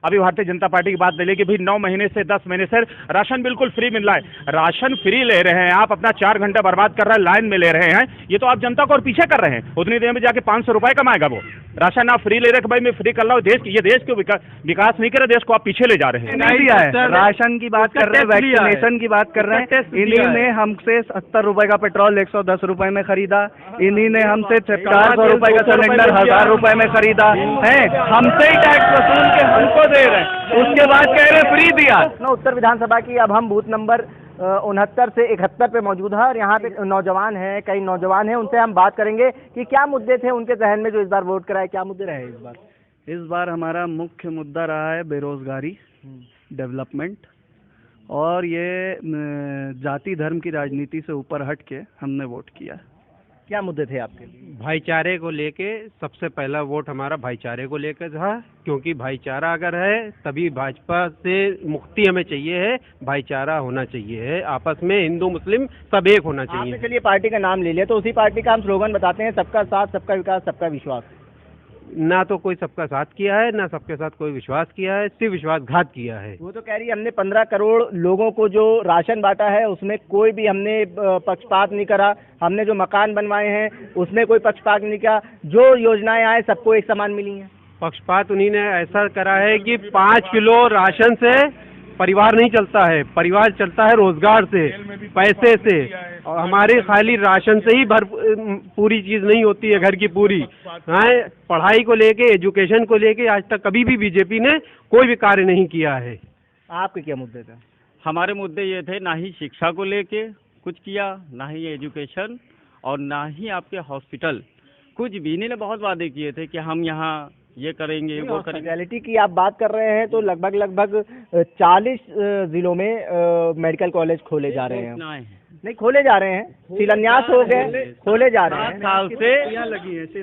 अभी भारतीय जनता पार्टी की बात ले ली कि भाई 9 महीने से 10 महीने से राशन बिल्कुल फ्री मिल रहा है। राशन फ्री ले रहे हैं आप, अपना 4 घंटा बर्बाद कर रहे हैं, लाइन में ले रहे हैं, ये तो आप जनता को और पीछे कर रहे हैं। उतनी देर में जाके 500 रुपए कमाएगा वो। राशन आप फ्री ले रहे, भाई मैं फ्री कर रहा हूँ, ये देश को विकास नहीं करे, देश को आप पीछे ले जा रहे हैं। नहीं दिया है, राशन की बात कर रहे हैं, वैक्सीनेशन की बात कर रहे हैं, इन्हीं ने हमसे 70 रुपए का पेट्रोल 110 रुपए में खरीदा, इन्हीं ने हमसे 400 रुपए का सिलेंडर 1000 रुपए में खरीदा है, हमसे ही टैक्स वसूल के हमको दे रहे हैं, उसके बाद कह रहे फ्री दिया। उत्तर विधानसभा की अब हम बूथ नंबर 69 से 71 पे मौजूद है और यहाँ पे नौजवान हैं, कई नौजवान हैं, उनसे हम बात करेंगे कि क्या मुद्दे थे उनके जहन में जो इस बार वोट कराए, क्या मुद्दे रहे इस बार। इस बार हमारा मुख्य मुद्दा रहा है बेरोजगारी, डेवलपमेंट, और ये जाति धर्म की राजनीति से ऊपर हट के हमने वोट किया। क्या मुद्दे थे आपके? भाईचारे को लेके सबसे पहला वोट हमारा भाईचारे को लेकर था, क्योंकि भाईचारा अगर है तभी भाजपा से मुक्ति हमें चाहिए है, भाईचारा होना चाहिए है, आपस में हिंदू मुस्लिम सब एक होना चाहिए। आपने चलिए पार्टी का नाम ले लिया तो उसी पार्टी का हम स्लोगन बताते हैं, सबका साथ, सबका विकास, सबका विश्वास। ना तो कोई सबका साथ किया है, ना सबके साथ कोई विश्वास किया है, सिर्फ विश्वासघात किया है। वो तो कह रही है हमने 15 करोड़ लोगों को जो राशन बांटा है उसमें कोई भी हमने पक्षपात नहीं करा, हमने जो मकान बनवाए हैं उसमें कोई पक्षपात नहीं किया, जो योजनाएं आए सबको एक समान मिली हैं। पक्षपात उन्हीं ने ऐसा करा है कि 5 किलो राशन से परिवार नहीं चलता है, परिवार चलता है रोजगार से, पैसे से, और हमारे खाली राशन से ही पूरी चीज नहीं होती है घर की पूरी। पढ़ाई को लेके, एजुकेशन को लेके आज तक कभी भी बीजेपी ने कोई भी कार्य नहीं किया है। आपके क्या मुद्दे थे? हमारे मुद्दे ये थे, ना ही शिक्षा को लेके कुछ किया, ना ही एजुकेशन, और ना ही आपके हॉस्पिटल, कुछ भी। इन्हीं ने बहुत वादे किए थे कि हम यहाँ ये करेंगे, वो करेंगे। स्पेशलिटी की आप बात कर रहे हैं तो लगभग 40 जिलों में मेडिकल कॉलेज खोले जा रहे हैं। नहीं, खोले जा रहे हैं, शिलान्यास हो गए, खोले जा रहे हैं।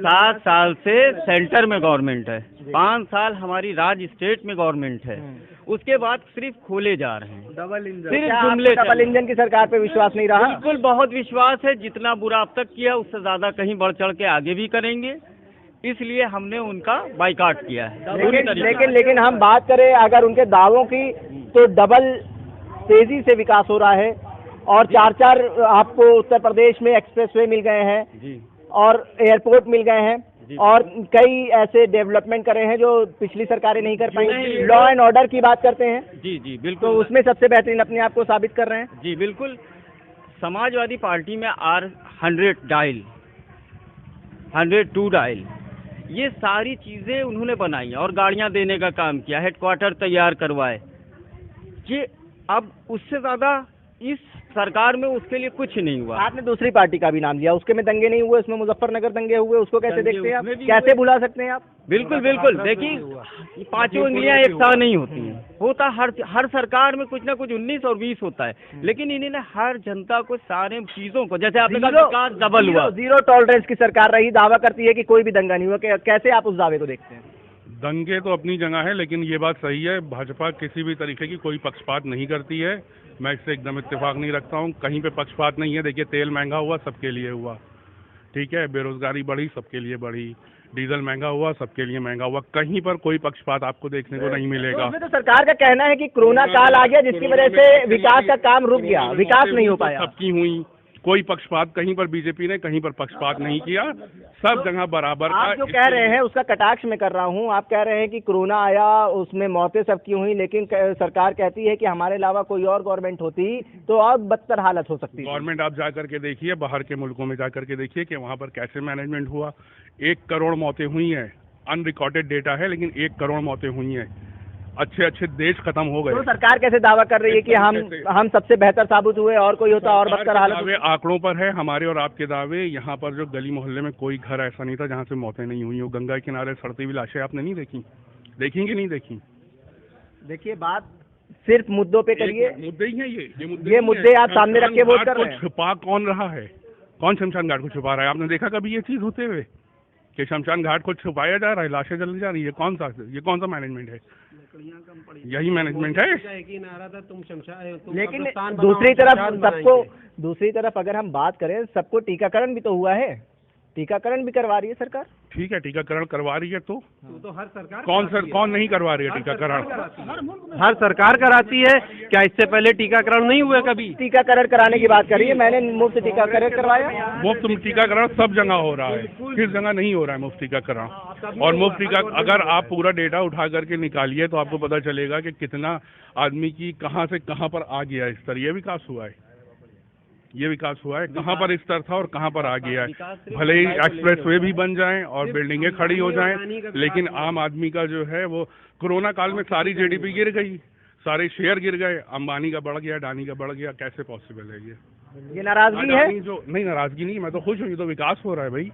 7 साल से सेंटर में गवर्नमेंट है, 5 साल हमारी राज्य स्टेट में गवर्नमेंट है, उसके बाद सिर्फ खोले जा रहे हैं। डबल इंजन की सरकार पे विश्वास नहीं रहा? बिल्कुल, बहुत विश्वास है, जितना बुरा अब तक किया उससे ज्यादा कहीं बढ़ चढ़ के आगे भी करेंगे, इसलिए हमने उनका बाइकाट किया है। लेकिन हम बात करें अगर उनके दावों की, तो डबल तेजी से विकास हो रहा है और 4 आपको उत्तर प्रदेश में एक्सप्रेसवे मिल गए हैं और एयरपोर्ट मिल गए हैं और कई ऐसे डेवलपमेंट करे हैं जो पिछली सरकारें नहीं कर पाई। लॉ एंड ऑर्डर की बात करते हैं, जी बिल्कुल, तो उसमें सबसे बेहतरीन अपने आप को साबित कर रहे हैं। जी बिल्कुल, समाजवादी पार्टी में R100 डायल, 102 डायल, ये सारी चीजें उन्होंने बनाई और गाड़ियां देने का काम किया, हेडक्वार्टर तैयार करवाए। ये अब उससे ज्यादा इस सरकार में उसके लिए कुछ नहीं हुआ। आपने दूसरी पार्टी का भी नाम लिया, उसके में दंगे नहीं हुए, उसमें मुजफ्फरनगर दंगे हुए, उसको कैसे देखते हैं आप, कैसे भुला सकते हैं आप? बिल्कुल, देखिए 5 उंगलियां एक साथ नहीं होती हैं, होता हर सरकार में कुछ ना कुछ 19 और 20 होता है, लेकिन इन्होंने हर जनता को सारे चीजों को, जैसे आपने कहा विकास डबल हुआ, 0 टॉलरेंस की सरकार रही, दावा करती है कि कोई भी दंगा नहीं हुआ, कैसे आप उस दावे को देखते हैं? दंगे तो अपनी जगह है, लेकिन ये बात सही है, भाजपा किसी भी तरीके की कोई पक्षपात नहीं करती है, मैं इससे एकदम इत्तेफाक नहीं रखता हूँ, कहीं पे पक्षपात नहीं है। देखिए, तेल महंगा हुआ सबके लिए हुआ, ठीक है, बेरोजगारी बढ़ी सबके लिए बढ़ी, डीजल महंगा हुआ सबके लिए महंगा हुआ, कहीं पर कोई पक्षपात आपको देखने को नहीं मिलेगा। तो सरकार का कहना है कि कोरोना काल आ गया जिसकी वजह से विकास का काम रुक गया, विकास नहीं हो पाया। सबकी हुई, कोई पक्षपात कहीं पर बीजेपी ने कहीं पर पक्षपात नहीं किया, सब जगह बराबर। आप जो कह रहे हैं उसका कटाक्ष में कर रहा हूं, आप कह रहे हैं कि कोरोना आया उसमें मौतें सबकी हुई, लेकिन सरकार कहती है कि हमारे अलावा कोई और गवर्नमेंट होती तो और बदतर हालत हो सकती। गवर्नमेंट आप जा करके देखिए, बाहर के मुल्कों में जा करके देखिए कि वहाँ पर कैसे मैनेजमेंट हुआ। 1 करोड़ मौतें हुई हैं, अनरिकॉर्डेड डेटा है, लेकिन 1 करोड़ मौतें हुई हैं, अच्छे देश खत्म हो गए। तो सरकार कैसे दावा कर रही है कि हम सबसे बेहतर साबित हुए और कोई होता और बदतर हालत? दावे आंकड़ों पर है, हमारे और आपके दावे। यहाँ पर जो गली मोहल्ले में कोई घर ऐसा नहीं था जहाँ से मौतें नहीं हुई हो। गंगा के किनारे सड़ती हुई लाशें आपने नहीं देखी, देखी कि नहीं देखी? देखिए, बात सिर्फ मुद्दों पे करिए, मुद्दे ही है ये मुद्दे आप सामने रख के वोट कर रहे हैं। छुपा कौन रहा है? कौन शमशान घाट को छुपा रहा है? आपने देखा कभी ये चीज होते हुए कि शमशान घाट को छुपाया जा रहा है, लाशें जल जा रही है? कौन सा मैनेजमेंट है? यही मैनेजमेंट है। लेकिन दूसरी तरफ अगर हम बात करें, सबको टीकाकरण भी तो हुआ है। टीकाकरण भी करवा रही है सरकार। ठीक है, टीकाकरण करवा रही है तो हर सरकार कौन नहीं करवा रही है टीकाकरण? हर सरकार कराती है। क्या इससे पहले टीकाकरण नहीं हुआ कभी? टीकाकरण कराने की बात करिए, मैंने मुफ्त टीकाकरण करवाया। मुफ्त टीकाकरण सब जगह हो रहा है, किस जगह नहीं हो रहा है मुफ्त टीकाकरण? और मुफ्त टीका अगर आप पूरा डेटा उठा करके निकालिए तो आपको पता चलेगा कि कितना आदमी की कहाँ से कहाँ पर आ गया स्तर। ये विकास हुआ है, ये विकास हुआ है। कहाँ पर स्तर था और कहाँ पर आ गया है। भले ही एक्सप्रेसवे भी बन जाएं और बिल्डिंगें खड़ी हो जाएं, लेकिन आम आदमी का जो है वो कोरोना काल में सारी जीडीपी गिर गई, सारे शेयर गिर गए, अंबानी का बढ़ गया, अडानी का बढ़ गया। कैसे पॉसिबल है ये नाराजगी है? जो नहीं, नाराजगी नहीं, मैं तो खुश हूँ। ये तो विकास हो रहा है भाई,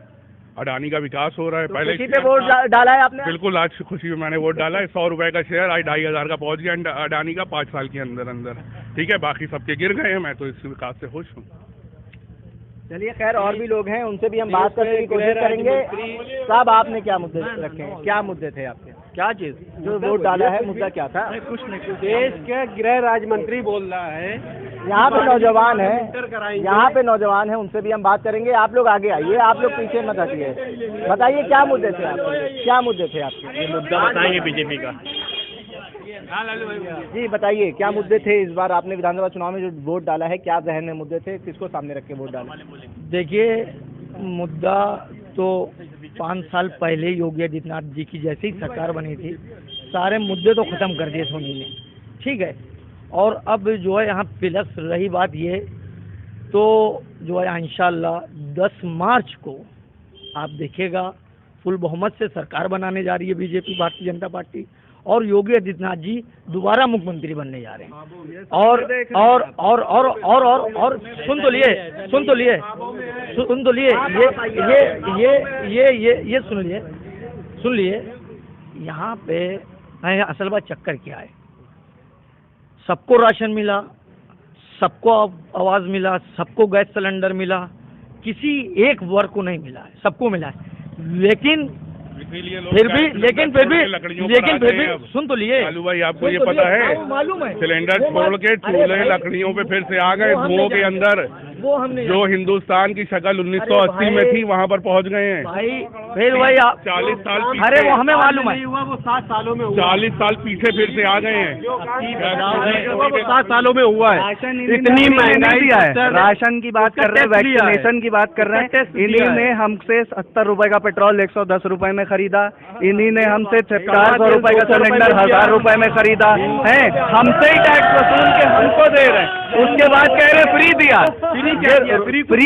अडानी का विकास हो रहा है। पहले खुशी पे वोट डाला है आपने? बिल्कुल, आज खुशी में मैंने वोट डाला है। 100 रुपए का शेयर आज 2500 का पहुंच गया अडानी का 5 साल के अंदर अंदर। ठीक है, बाकी सबके गिर गए हैं, मैं तो इस विकास से खुश हूँ। चलिए खैर, और भी लोग हैं, उनसे भी हम बात करने की कोशिश करेंगे। साहब, आपने क्या मुद्दे रखे हैं? क्या मुद्दे थे आपके? क्या चीज जो वोट डाला है, मुद्दा क्या था? कुछ नहीं। देश के गृह राज्य मंत्री बोल रहा है, यहाँ पे नौजवान है, यहाँ पे नौजवान है, उनसे भी हम बात करेंगे। आप लोग आगे आइए, आप लोग पीछे मत हटिए। बताइए क्या मुद्दे थे आपके? क्या मुद्दे थे आपके? ये मुद्दा बताएंगे बीजेपी का। जी बताइए, क्या मुद्दे थे इस बार? आपने विधानसभा चुनाव में जो वोट डाला है, क्या जहन में मुद्दे थे? किसको सामने रख के वोट डाला? देखिए, मुद्दा तो 5 साल पहले योगी आदित्यनाथ जी की जैसी ही सरकार बनी थी, सारे मुद्दे तो खत्म कर दिए सोनी ने, ठीक है। और अब जो है यहाँ प्लस रही बात ये, तो जो है इंशाल्लाह 10 मार्च को आप देखिएगा फुल बहुमत से सरकार बनाने जा रही है बीजेपी, भारतीय जनता पार्टी, और योगी आदित्यनाथ जी दोबारा मुख्यमंत्री बनने जा रहे हैं। और सुन तो लिए ये सुन लिए यहाँ पे असल बात चक्कर क्या है, सबको राशन मिला, सबको आवाज़ मिला, सबको गैस सिलेंडर मिला, किसी एक वर्ग को नहीं मिला है, सबको मिला है। लेकिन फिर भी सुन तो लिए लालू भाई, आपको ये पता है, मालूम है, सिलेंडर छोड़ के चूल्हे लकड़ियों पे फिर से आ गए, धुओं के अंदर। वो हमने जो हिंदुस्तान की शक्ल 1980 में थी वहाँ पर पहुँच गए हैं भाई। फिर वही 40 साल पीछे, अरे वो हमें मालूम है, वो 7 सालों में 40 साल पीछे फिर से आ गए हैं। वो 7 सालों में हुआ है। इतनी महंगाई दिया है। राशन की बात कर रहे हैं, वैक्सीनेशन की बात कर रहे हैं। इन्हीं ने हमसे 70 रुपए का पेट्रोल 110 रुपए में खरीदा। इन्हीं ने हमसे 400 रुपए का सिलेंडर 1000 रुपए में खरीदा है। हमसे ही टैक्स वसूल के हमको दे रहे हैं, उसके बाद कह रहे फ्री दिया। फ्री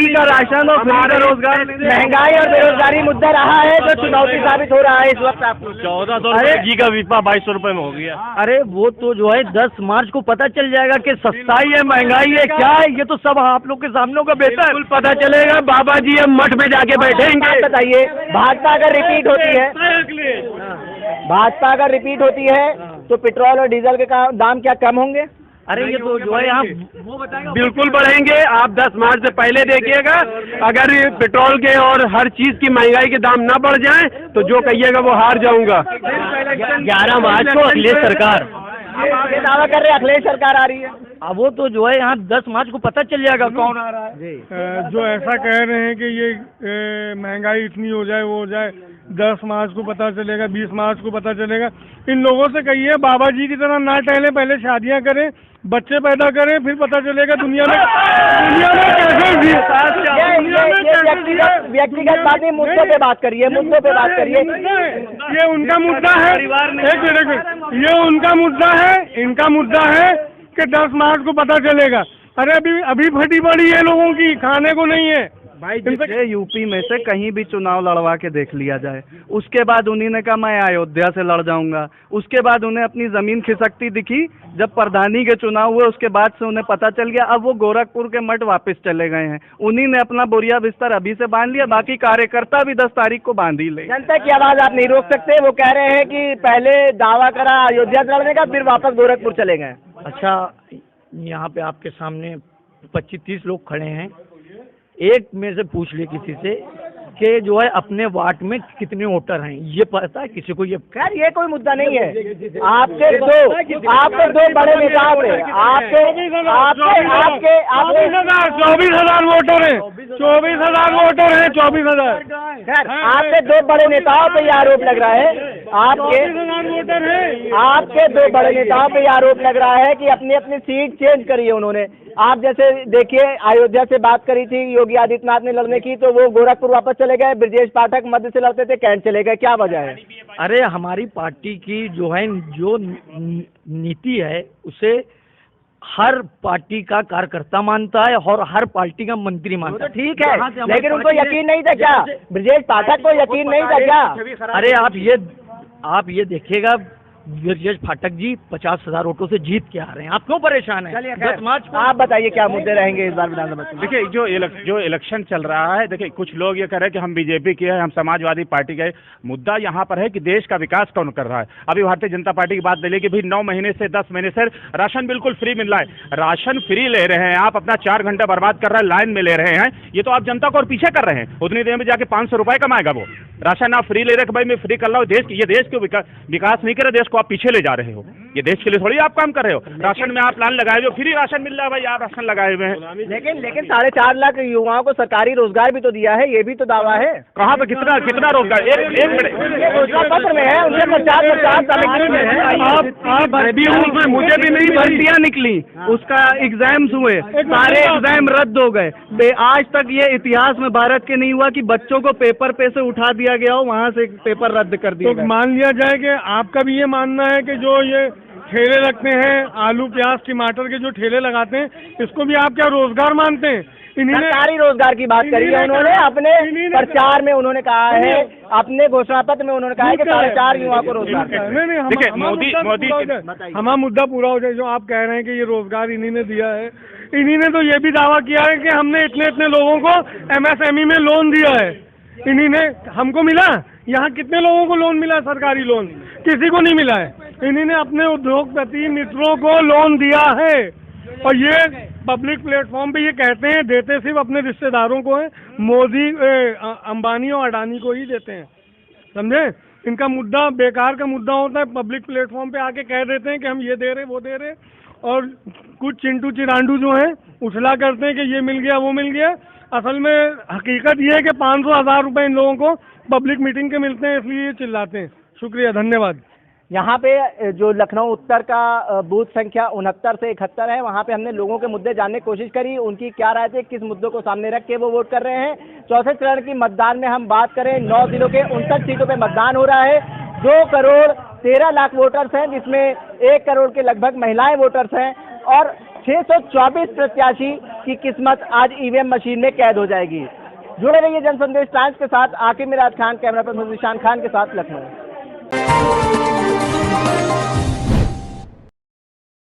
का राशन और फ्री का रोजगार। महंगाई और बेरोजगारी मुद्दा रहा है जो चुनौती साबित हो रहा है इस वक्त आपको। 1400 घी का विपा 2200 रुपए में हो गया। अरे वो तो जो है 10 मार्च को पता चल जाएगा कि सस्ताई है, महंगाई है, क्या है। ये तो सब आप लोग के सामने का बेहतर पता चलेगा। बाबा जी हम मठ में जाके बैठेंगे। बताइए, भाजपा अगर रिपीट होती है, भाजपा अगर रिपीट होती है तो पेट्रोल और डीजल के दाम क्या कम होंगे? अरे ये तो जो है यहाँ बिल्कुल बढ़ेंगे। आप 10 मार्च से पहले देखिएगा, अगर पेट्रोल के और हर चीज की महंगाई के दाम ना बढ़ जाएं तो जो कहिएगा वो हार जाऊंगा। 11 मार्च को अखिलेश सरकार, ये दावा कर रहे अखिलेश सरकार आ रही है। अब वो तो जो है यहाँ 10 मार्च को पता चल जाएगा कौन आ रहा है। जो ऐसा कह रहे हैं कि ये महंगाई इतनी हो जाए, वो हो जाए, 10 मार्च को पता चलेगा, 20 मार्च को पता चलेगा। इन लोगों से कहिए बाबा जी की तरह ना टहले, पहले शादियां करें, बच्चे पैदा करें, फिर पता चलेगा दुनिया में कैसे व्यक्तिगत बात नहीं, मुद्दों पे बात करिए, मुद्दों पे बात करिए। ये उनका मुद्दा है, एक मिनट, ये उनका मुद्दा है, इनका मुद्दा है कि 10 मार्च को पता चलेगा। अरे अभी फटी पड़ी है लोगों की, खाने को नहीं है भाई। जिसे यूपी में से कहीं भी चुनाव लड़वा के देख लिया जाए, उसके बाद उन्हीं ने कहा मैं अयोध्या से लड़ जाऊंगा। उसके बाद उन्हें अपनी जमीन खिसकती दिखी जब प्रधानी के चुनाव हुए, उसके बाद से उन्हें पता चल गया। अब वो गोरखपुर के मठ वापस चले गए हैं। उन्हीं ने अपना बोरिया बिस्तर अभी से बांध लिया, बाकी कार्यकर्ता भी 10 तारीख को बांध ही ले। जनता की आवाज आप नहीं रोक सकते। वो कह रहे हैं कि पहले दावा करा अयोध्या से लड़ने का, फिर वापस गोरखपुर चले गए। अच्छा, यहाँ पे आपके सामने 25-30 लोग खड़े हैं, एक में से पूछ ले किसी से के जो है अपने वार्ड में कितने वोटर हैं ये पता है किसी को? ये खैर ये कोई मुद्दा नहीं है। आपके दो बड़े नेताओं थे, आपके 24,000 वोटर हैं, 24,000 वोटर हैं, 24,000। खैर आपके दो बड़े नेताओं पे ये आरोप लग रहा है, आपके दो बड़े नेताओं पे ये आरोप लग रहा है कि अपनी अपनी सीट चेंज करी है उन्होंने। आप जैसे देखिए अयोध्या से बात करी थी योगी आदित्यनाथ ने लड़ने की, तो वो गोरखपुर वापस चले गए। ब्रजेश पाठक मध्य से लड़ते थे, कैंट चले गए, क्या वजह है? अरे हमारी पार्टी की जो है जो नीति है उसे हर पार्टी का कार्यकर्ता मानता है और हर पार्टी का मंत्री मानता है। ठीक है, लेकिन उनको यकीन नहीं था क्या? ब्रजेश पाठक को यकीन नहीं था क्या? अरे आप ये देखिएगा ब्रजेश पाठक जी 50,000 वोटों से जीत के आ रहे हैं, आप क्यों परेशान हैं? 10 मार्च को आप बताइए क्या मुद्दे रहेंगे इस बार विधानसभा में? देखिए जो इलेक्शन चल रहा है, देखिए कुछ लोग ये कह रहे हैं कि हम बीजेपी के हैं, हम समाजवादी पार्टी के। मुद्दा यहाँ पर है कि देश का विकास कौन कर रहा है। अभी भारतीय जनता पार्टी की बात ले ली कि भाई 9 महीने से 10 महीने से राशन बिल्कुल फ्री मिल रहा है। राशन फ्री ले रहे हैं आप, अपना 4 घंटा बर्बाद कर रहे हैं, लाइन में ले रहे हैं, ये तो आप जनता को और पीछे कर रहे हैं। उतनी देर में जाके 500 रुपए कमाएगा वो। राशन आप फ्री ले रहे, भाई मैं फ्री कर रहा हूँ, ये देश को विकास नहीं करे, देश को आप पीछे ले जा रहे हो। ये देश के लिए थोड़ी आप काम कर रहे हो। राशन में आप लाइन लगाए हुए, फ्री राशन मिल रहा है, भाई आप राशन लगाए हुए हैं। लेकिन 4.5 लाख युवाओं को सरकारी रोजगार भी तो दिया है, ये भी तो दावा है। कहाँ पे कितना रोजगार? एक मिनट, घोषणा पत्र में है, उनके प्रचार सामग्री में है। उसमें मुझे भी मेरी भर्तियां निकली, उसका एग्जाम्स हुए, सारे एग्जाम रद्द हो गए। आज तक ये इतिहास में भारत के नहीं हुआ कि बच्चों को पेपर पे से उठा दिया गया हो, वहाँ से पेपर रद्द कर दिया। तो मान लिया जाए कि आपका भी ये मानना है कि जो ये ठेले लगते हैं, आलू प्याज टमाटर के जो ठेले लगाते हैं, इसको भी आप क्या रोजगार मानते हैं? सरकारी रोजगार की बात करी है उन्होंने, अपने प्रचार में उन्होंने कहा है, अपने घोषणा पत्र में उन्होंने कहा है कि 4.5 युवाओं को रोजगार। देखिए मोदी हमारा मुद्दा पूरा हो जाए। जो आप कह रहे हैं कि ये रोजगार इन्हीं ने दिया है, इन्हीं ने तो ये भी दावा किया है कि हमने इतने लोगों को MSME में लोन दिया है, इन्हीं ने हमको मिला। यहाँ कितने लोगों को लोन मिला? सरकारी लोन किसी को नहीं मिला है। इन्हीं ने अपने उद्योगपति मित्रों को लोन दिया है, और ये पब्लिक प्लेटफॉर्म पे ये कहते हैं, देते सिर्फ अपने रिश्तेदारों को है, मोदी अंबानी और अडानी को ही देते हैं, समझे? इनका मुद्दा बेकार का मुद्दा होता है, पब्लिक प्लेटफॉर्म पे आके कह देते हैं कि हम ये दे रहे वो दे रहे, और कुछ चिंटू चिरांडू जो हैं उछला करते हैं कि ये मिल गया वो मिल गया। असल में हकीकत ये है कि 500,000 रुपए इन लोगों को पब्लिक मीटिंग के मिलते हैं, इसलिए ये चिल्लाते हैं। शुक्रिया, धन्यवाद। यहाँ पे जो लखनऊ उत्तर का बूथ संख्या 69 से 71 है, वहाँ पे हमने लोगों के मुद्दे जानने की कोशिश करी, उनकी क्या राय थी, किस मुद्दों को सामने रख के वो वोट कर रहे हैं। चौथे चरण की मतदान में हम बात करें, 9 जिलों के 59 सीटों पे मतदान हो रहा है। 2 करोड़ 13 लाख वोटर्स हैं, जिसमें 1 करोड़ के लगभग महिलाएं वोटर्स हैं, और 624 प्रत्याशी की किस्मत आज EVM मशीन में कैद हो जाएगी। जुड़े रहिए जनसंदेश टाइम्स के साथ। आकिब मिराज खान, कैमरा पर्सन निशान खान के साथ, लखनऊ।